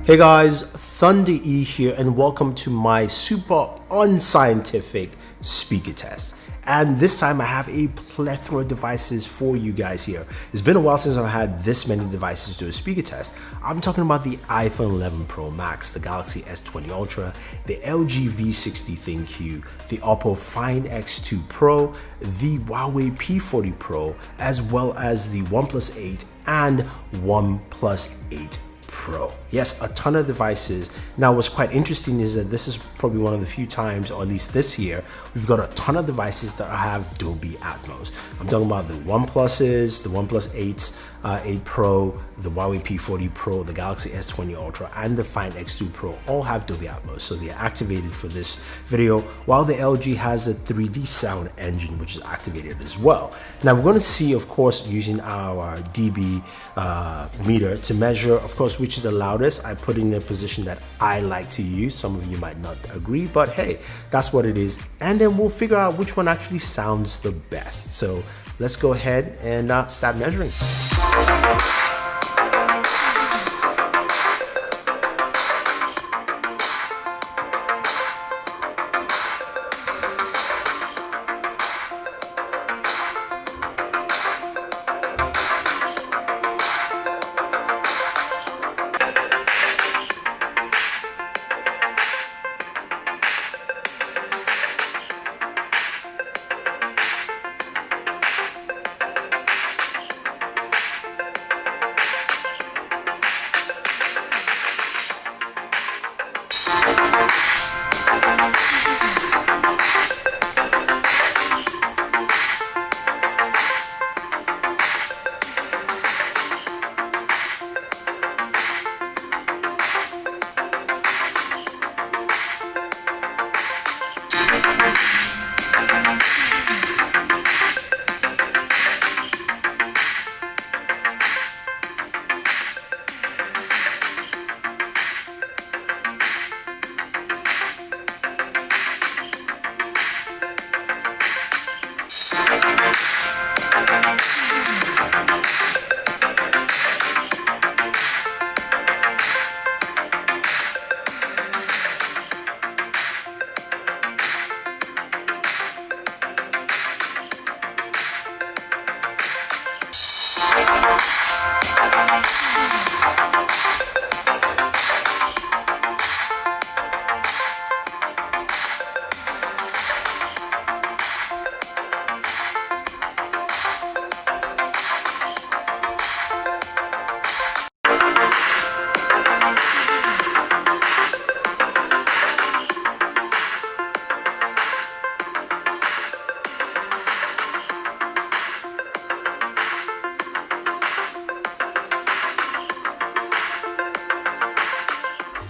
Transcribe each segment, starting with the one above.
Hey guys, Thunder E here and welcome to my super unscientific speaker test. And this time I have a plethora of devices for you guys here. It's been a while since I've had this many devices to do a speaker test. I'm talking about the iPhone 11 Pro Max, the Galaxy S20 Ultra, the LG V60 ThinQ, the Oppo Find X2 Pro, the Huawei P40 Pro, as well as the OnePlus 8 and OnePlus 8 Pro. Yes, a ton of devices. Now what's quite interesting is that this is probably one of the few times, or at least this year, we've got a ton of devices that have Dolby Atmos. I'm talking about the OnePluses, the OnePlus 8 Pro, the Huawei P40 Pro, the Galaxy S20 Ultra, and the Find X2 Pro all have Dolby Atmos, so they're activated for this video, while the LG has a 3D sound engine which is activated as well. Now we're going to see, of course, using our dB meter to measure, of course, which is the loudest. I put in a position that I like to use. Some of you might not agree, but hey, that's what it is. And then we'll figure out which one actually sounds the best. So let's go ahead and start measuring.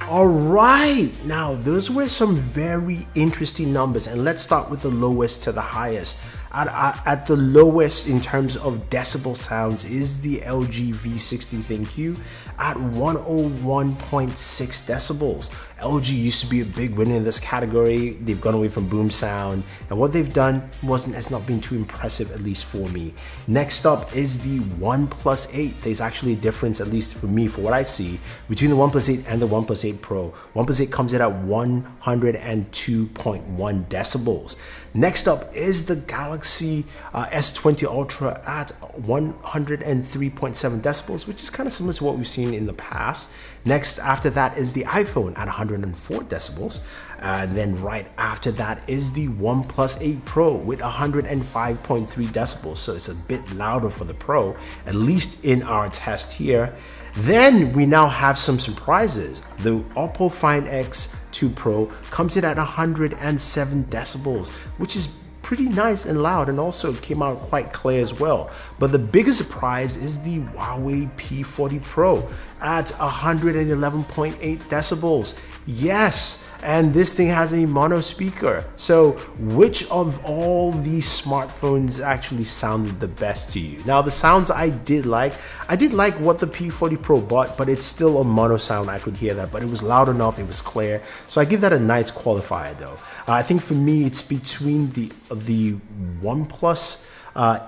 All right, now those were some very interesting numbers, and let's start with the lowest to the highest. At the lowest in terms of decibel sounds is the LG V60 ThinQ at 101.6 decibels. LG used to be a big winner in this category. They've gone away from boom sound, and what they've done has not been too impressive, at least for me. Next up is the OnePlus 8. There's actually a difference, at least for me, for what I see, between the OnePlus 8 and the OnePlus 8 Pro. OnePlus 8 comes in at 102.1 decibels. Next up is the Galaxy S20 Ultra at 103.7 decibels, which is kind of similar to what we've seen in the past. Next after that is the iPhone at 104 decibels. And then right after that is the OnePlus 8 Pro with 105.3 decibels. So it's a bit louder for the Pro, at least in our test here. Then we now have some surprises. The Oppo Find X2 Pro comes in at 107 decibels, which is pretty nice and loud, and also came out quite clear as well. But the biggest surprise is the Huawei P40 Pro at 111.8 decibels. Yes, and this thing has a mono speaker. So which of all these smartphones actually sounded the best to you? Now the sounds I did like what the P40 Pro bought, but it's still a mono sound. I could hear that, but it was loud enough, it was clear. So I give that a nice qualifier though. I think for me it's between the OnePlus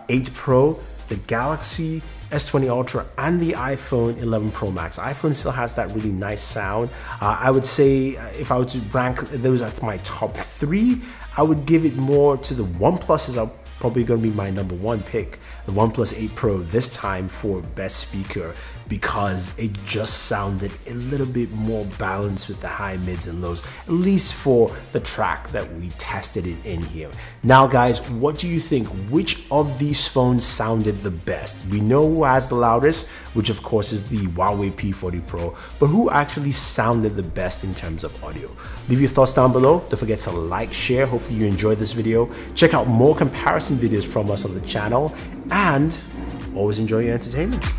8 Pro, the Galaxy S20 Ultra and the iPhone 11 Pro Max. iPhone still has that really nice sound. I would say if I were to rank those at my top 3, I would give it more to the OnePlus. Is probably going to be my number 1 pick, the OnePlus 8 Pro this time for best speaker, because it just sounded a little bit more balanced with the high, mids, and lows, at least for the track that we tested it in here. Now guys, what do you think? Which of these phones sounded the best? We know who has the loudest, which of course is the Huawei P40 Pro, but who actually sounded the best in terms of audio? Leave your thoughts down below. Don't forget to like, share. Hopefully you enjoyed this video. Check out more comparison videos from us on the channel, and always enjoy your entertainment.